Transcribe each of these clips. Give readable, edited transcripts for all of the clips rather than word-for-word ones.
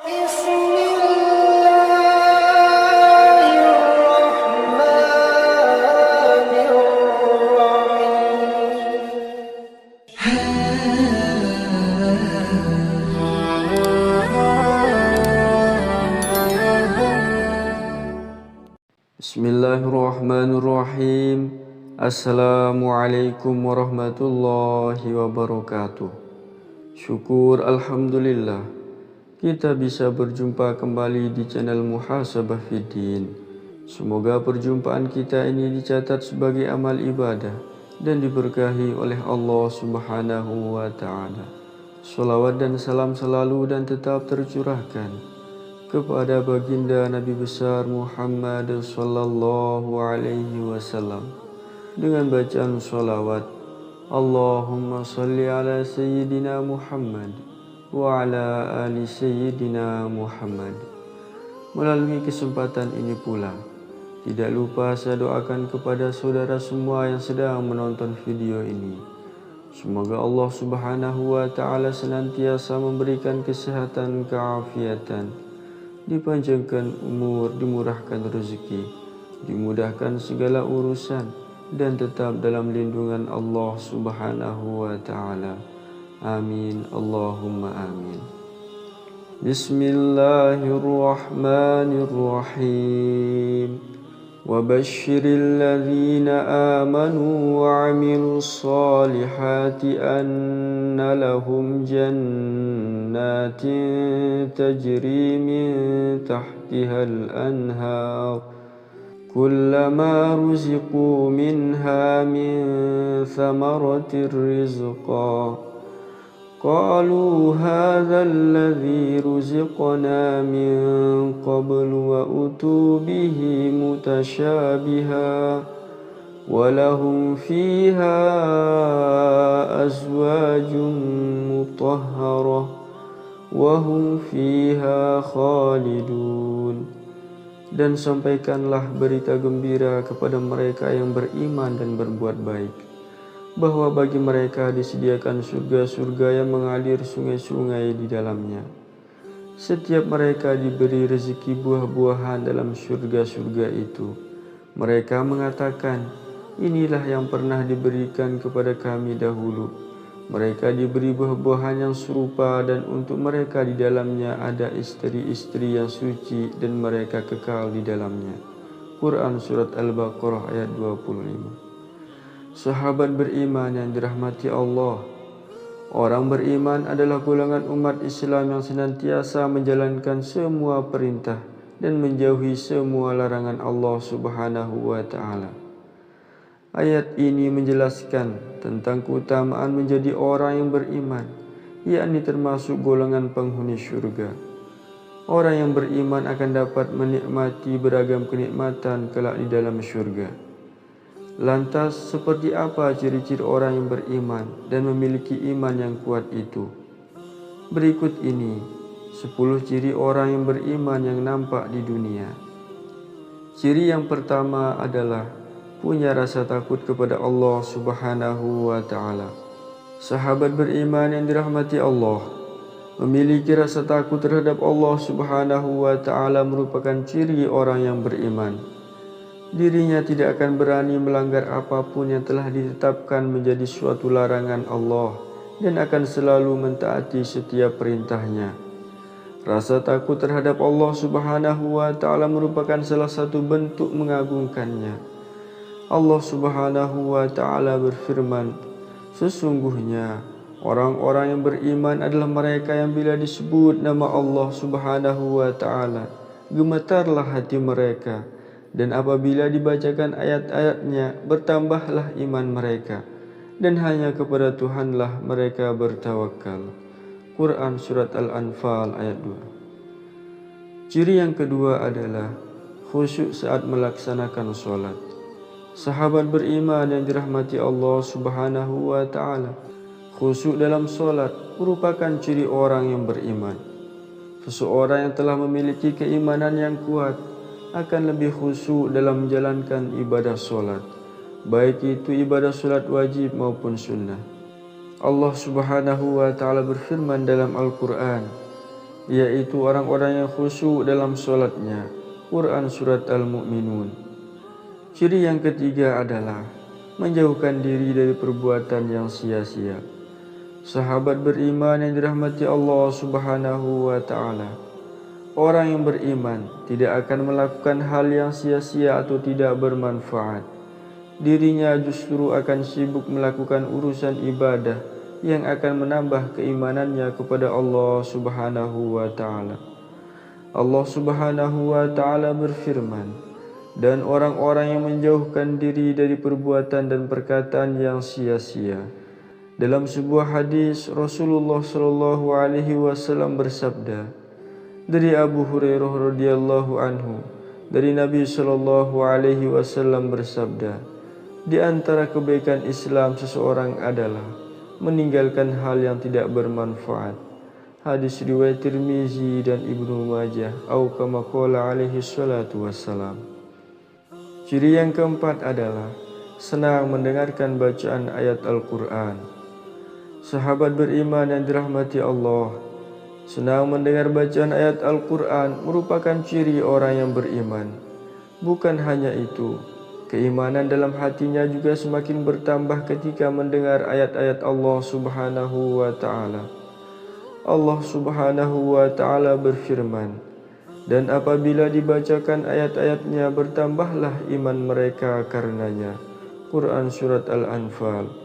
Bismillahirrahmanirrahim. Assalamualaikum warahmatullahi wabarakatuh. Syukur Alhamdulillah kita bisa berjumpa kembali di channel Muhasabah Fiddin. Semoga perjumpaan kita ini dicatat sebagai amal ibadah dan diberkahi oleh Allah Subhanahu wa ta'ala. Salawat dan salam selalu dan tetap tercurahkan kepada baginda Nabi besar Muhammad sallallahu alaihi wasallam dengan bacaan salawat Allahumma salli ala sayyidina Muhammad wa ala ali sayyidina Muhammad. Melalui kesempatan ini pula, tidak lupa saya doakan kepada saudara semua yang sedang menonton video ini. Semoga Allah Subhanahu wa ta'ala senantiasa memberikan kesehatan, keafiatan, dipanjangkan umur, dimurahkan rezeki, dimudahkan segala urusan, dan tetap dalam lindungan Allah Subhanahu wa ta'ala. Amin. Allahumma amin. Bismillahirrahmanirrahim. وَبَشِّرِ الَّذِينَ آمَنُوا وَعَمِلُوا الصَّالِحَاتِ أَنَّ لَهُمْ جَنَّاتٍ تَجْرِي مِنْ تَحْتِهَا الْأَنْهَارُ كُلَّمَا رُزِقُوا مِنْهَا مِنْ ثَمَرَةٍ رِزْقًا قالوا هذا الذي رزقنا من قبل وأتوا به متشابها ولهم فيها أزواج مطهرة وهم فيها خالدون. Dan sampaikanlah berita gembira kepada mereka yang beriman dan berbuat baik, bahwa bagi mereka disediakan surga-surga yang mengalir sungai-sungai di dalamnya. Setiap mereka diberi rezeki buah-buahan dalam surga-surga itu. Mereka mengatakan, inilah yang pernah diberikan kepada kami dahulu. Mereka diberi buah-buahan yang serupa dan untuk mereka di dalamnya ada istri-istri yang suci dan mereka kekal di dalamnya. Quran Surat Al-Baqarah ayat 25. Sahabat beriman yang dirahmati Allah, orang beriman adalah golongan umat Islam yang senantiasa menjalankan semua perintah dan menjauhi semua larangan Allah Subhanahu wa ta'ala. Ayat ini menjelaskan tentang keutamaan menjadi orang yang beriman, yakni termasuk golongan penghuni syurga. Orang yang beriman akan dapat menikmati beragam kenikmatan kelak di dalam syurga. Lantas, seperti apa ciri-ciri orang yang beriman dan memiliki iman yang kuat itu? Berikut ini 10 ciri orang yang beriman yang nampak di dunia. Ciri yang pertama adalah punya rasa takut kepada Allah Subhanahu wa ta'ala. Sahabat beriman yang dirahmati Allah, memiliki rasa takut terhadap Allah Subhanahu wa ta'ala merupakan ciri orang yang beriman. Dirinya tidak akan berani melanggar apapun yang telah ditetapkan menjadi suatu larangan Allah dan akan selalu mentaati setiap perintahnya. Rasa takut terhadap Allah Subhanahu wa ta'ala merupakan salah satu bentuk mengagungkannya. Allah Subhanahu wa ta'ala berfirman, sesungguhnya orang-orang yang beriman adalah mereka yang bila disebut nama Allah Subhanahu wa ta'ala, gemetarlah hati mereka. Dan apabila dibacakan ayat-ayatnya, bertambahlah iman mereka. Dan hanya kepada Tuhanlah mereka bertawakal. Quran Surat Al-Anfal ayat 2. Ciri yang kedua adalah khusyuk saat melaksanakan sholat. Sahabat beriman yang dirahmati Allah Subhanahu wa ta'ala, khusyuk dalam sholat merupakan ciri orang yang beriman. Seseorang yang telah memiliki keimanan yang kuat akan lebih khusyuk dalam menjalankan ibadah solat, baik itu ibadah solat wajib maupun sunnah. Allah Subhanahu wa ta'ala berfirman dalam Al-Quran, yaitu orang-orang yang khusyuk dalam sholatnya. Quran Surat Al-Mu'minun. Ciri yang ketiga adalah menjauhkan diri dari perbuatan yang sia-sia. Sahabat beriman yang dirahmati Allah Subhanahu wa Ta'ala, orang yang beriman tidak akan melakukan hal yang sia-sia atau tidak bermanfaat. Dirinya justru akan sibuk melakukan urusan ibadah yang akan menambah keimanannya kepada Allah Subhanahu wa Ta'ala. Allah Subhanahu wa Ta'ala berfirman, dan orang-orang yang menjauhkan diri dari perbuatan dan perkataan yang sia-sia. Dalam sebuah hadis, Rasulullah Shallallahu Alaihi Wasallam bersabda, dari Abu Hurairah radhiyallahu anhu, dari Nabi Shallallahu Alaihi Wasallam bersabda, di antara kebaikan Islam seseorang adalah meninggalkan hal yang tidak bermanfaat. Hadis riwayat Tirmizi dan Ibnu Majah, atau kama qala alaihi salatu wassalam. Ciri yang keempat adalah senang mendengarkan bacaan ayat Al-Quran. Sahabat beriman yang dirahmati Allah, senang mendengar bacaan ayat Al-Quran merupakan ciri orang yang beriman. Bukan hanya itu, keimanan dalam hatinya juga semakin bertambah ketika mendengar ayat-ayat Allah Subhanahu wa Ta'ala. Allah Subhanahu wa Ta'ala berfirman, dan apabila dibacakan ayat-ayatnya bertambahlah iman mereka karenanya. Quran Surat Al-Anfal.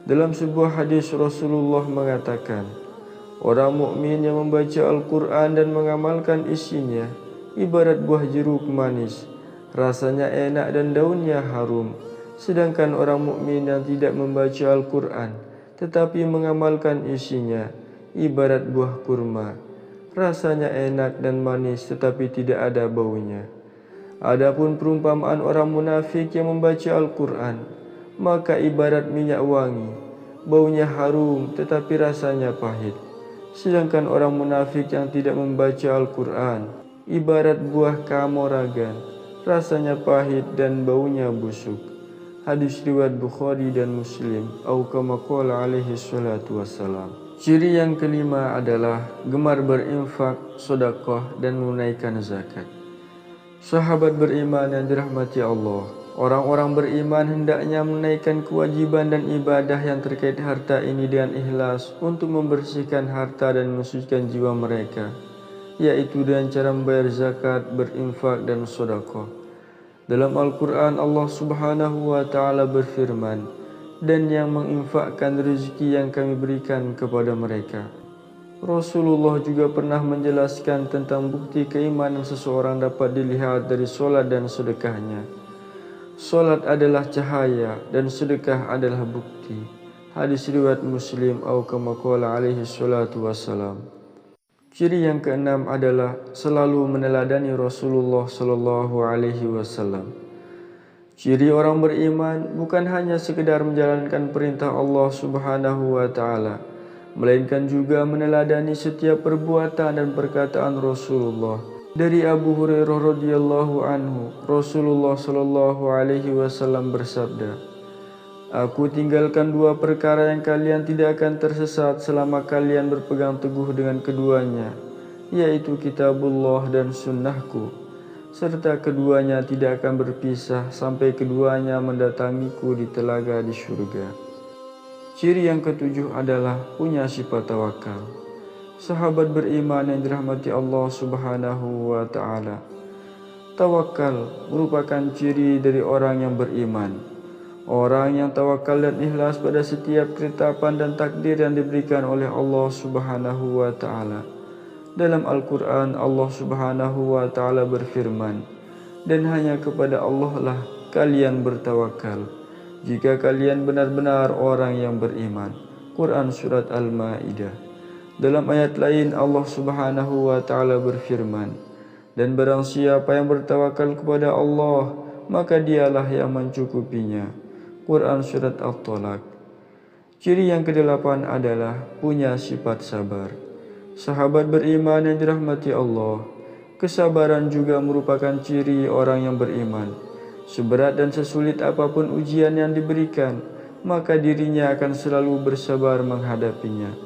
Dalam sebuah hadis Rasulullah mengatakan, orang mukmin yang membaca Al-Quran dan mengamalkan isinya ibarat buah jeruk manis, rasanya enak dan daunnya harum. Sedangkan orang mukmin yang tidak membaca Al-Quran tetapi mengamalkan isinya ibarat buah kurma, rasanya enak dan manis tetapi tidak ada baunya. Adapun perumpamaan orang munafik yang membaca Al-Quran, maka ibarat minyak wangi, baunya harum tetapi rasanya pahit. Sedangkan orang munafik yang tidak membaca Al-Quran ibarat buah kamoragan, rasanya pahit dan baunya busuk. Hadis riwayat Bukhari dan Muslim, atau kama qala alaihi salatu wassalam. Ciri yang kelima adalah gemar berinfak, sedekah dan menunaikan zakat. Sahabat beriman yang dirahmati Allah, orang-orang beriman hendaknya menaikkan kewajiban dan ibadah yang terkait harta ini dengan ikhlas untuk membersihkan harta dan mensucikan jiwa mereka, yaitu dengan cara membayar zakat, berinfak dan sedekah. Dalam Al-Quran Allah Subhanahu wa Ta'ala berfirman, dan yang menginfakkan rezeki yang kami berikan kepada mereka. Rasulullah juga pernah menjelaskan tentang bukti keimanan seseorang dapat dilihat dari solat dan sedekahnya. Solat adalah cahaya dan sedekah adalah bukti. Hadis riwayat Muslim, atau kama qala alaihi salatu wassalam. Ciri yang keenam adalah selalu meneladani Rasulullah sallallahu alaihi wasallam. Ciri orang beriman bukan hanya sekedar menjalankan perintah Allah Subhanahu wa Ta'ala, melainkan juga meneladani setiap perbuatan dan perkataan Rasulullah. Dari Abu Hurairah radhiyallahu anhu, Rasulullah sallallahu alaihi wasallam bersabda, aku tinggalkan dua perkara yang kalian tidak akan tersesat selama kalian berpegang teguh dengan keduanya, yaitu kitabullah dan sunnahku, serta keduanya tidak akan berpisah sampai keduanya mendatangiku di telaga di surga. Ciri yang ketujuh adalah punya sifat tawakal. Sahabat beriman yang dirahmati Allah Subhanahu wa Ta'ala, tawakal merupakan ciri dari orang yang beriman. Orang yang tawakal dan ikhlas pada setiap ketetapan dan takdir yang diberikan oleh Allah Subhanahu wa Ta'ala. Dalam Al-Quran Allah Subhanahu wa Ta'ala berfirman, dan hanya kepada Allah lah kalian bertawakal jika kalian benar-benar orang yang beriman. Quran Surat Al-Ma'idah. Dalam ayat lain Allah Subhanahu wa Ta'ala berfirman, dan barang siapa yang bertawakal kepada Allah, maka dialah yang mencukupinya. Quran Surat At-Talaq. Ciri yang kedelapan adalah punya sifat sabar. Sahabat beriman yang dirahmati Allah, kesabaran juga merupakan ciri orang yang beriman. Seberat dan sesulit apapun ujian yang diberikan, maka dirinya akan selalu bersabar menghadapinya.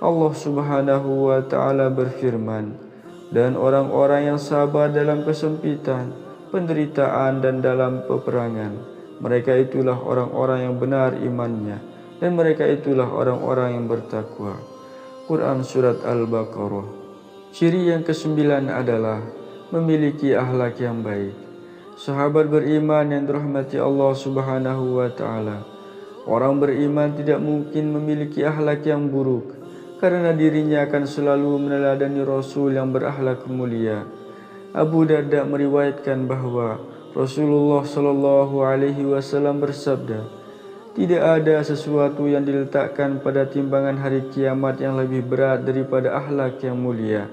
Allah Subhanahu wa Ta'ala berfirman, "Dan orang-orang yang sabar dalam kesempitan, penderitaan dan dalam peperangan, mereka itulah orang-orang yang benar imannya, dan mereka itulah orang-orang yang bertakwa." Quran Surat Al-Baqarah. Ciri yang kesembilan adalah memiliki akhlak yang baik. Sahabat beriman yang dirahmati Allah Subhanahu wa Ta'ala, orang beriman tidak mungkin memiliki akhlak yang buruk, karena dirinya akan selalu meneladani Rasul yang berakhlak mulia. Abu Darda meriwayatkan bahwa Rasulullah Shallallahu Alaihi Wasallam bersabda, "Tidak ada sesuatu yang diletakkan pada timbangan hari kiamat yang lebih berat daripada akhlak yang mulia.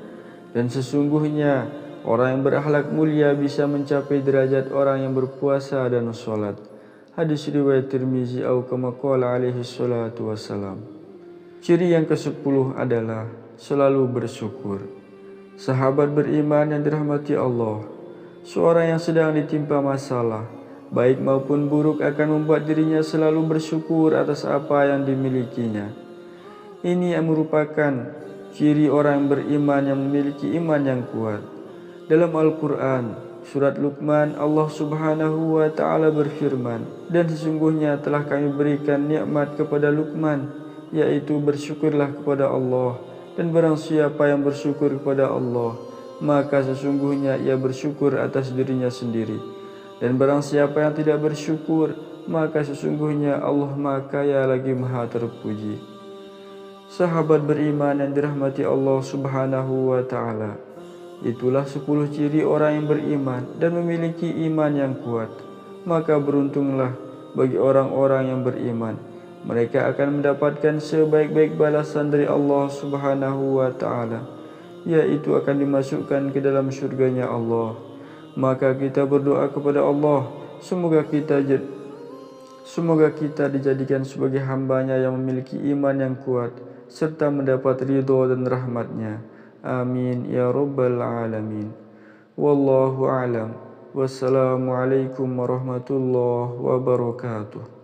Dan sesungguhnya orang yang berakhlak mulia bisa mencapai derajat orang yang berpuasa dan sholat." Hadis riwayat Tirmizi atau kama qala alaihi salatu wassalam. Ciri yang ke-10 adalah selalu bersyukur. Sahabat beriman yang dirahmati Allah, seorang yang sedang ditimpa masalah, baik maupun buruk, akan membuat dirinya selalu bersyukur atas apa yang dimilikinya. Ini yang merupakan ciri orang yang beriman yang memiliki iman yang kuat. Dalam Al-Quran, Surat Luqman, Allah Subhanahu wa Ta'ala berfirman, "Dan sesungguhnya telah kami berikan nikmat kepada Luqman, yaitu bersyukurlah kepada Allah, dan barang siapa yang bersyukur kepada Allah, maka sesungguhnya ia bersyukur atas dirinya sendiri. Dan barang siapa yang tidak bersyukur, maka sesungguhnya Allah Maha Kaya lagi Maha Terpuji." Sahabat beriman yang dirahmati Allah Subhanahu wa Ta'ala, itulah 10 ciri orang yang beriman dan memiliki iman yang kuat. Maka beruntunglah bagi orang-orang yang beriman. Mereka akan mendapatkan sebaik-baik balasan dari Allah Subhanahu wa Ta'ala, yaitu akan dimasukkan ke dalam syurganya Allah. Maka kita berdoa kepada Allah, semoga kita dijadikan sebagai hambanya yang memiliki iman yang kuat, serta mendapat ridho dan rahmatnya. Amin ya rabbal alamin. Wallahu a'lam. Wassalamualaikum warahmatullahi wabarakatuh.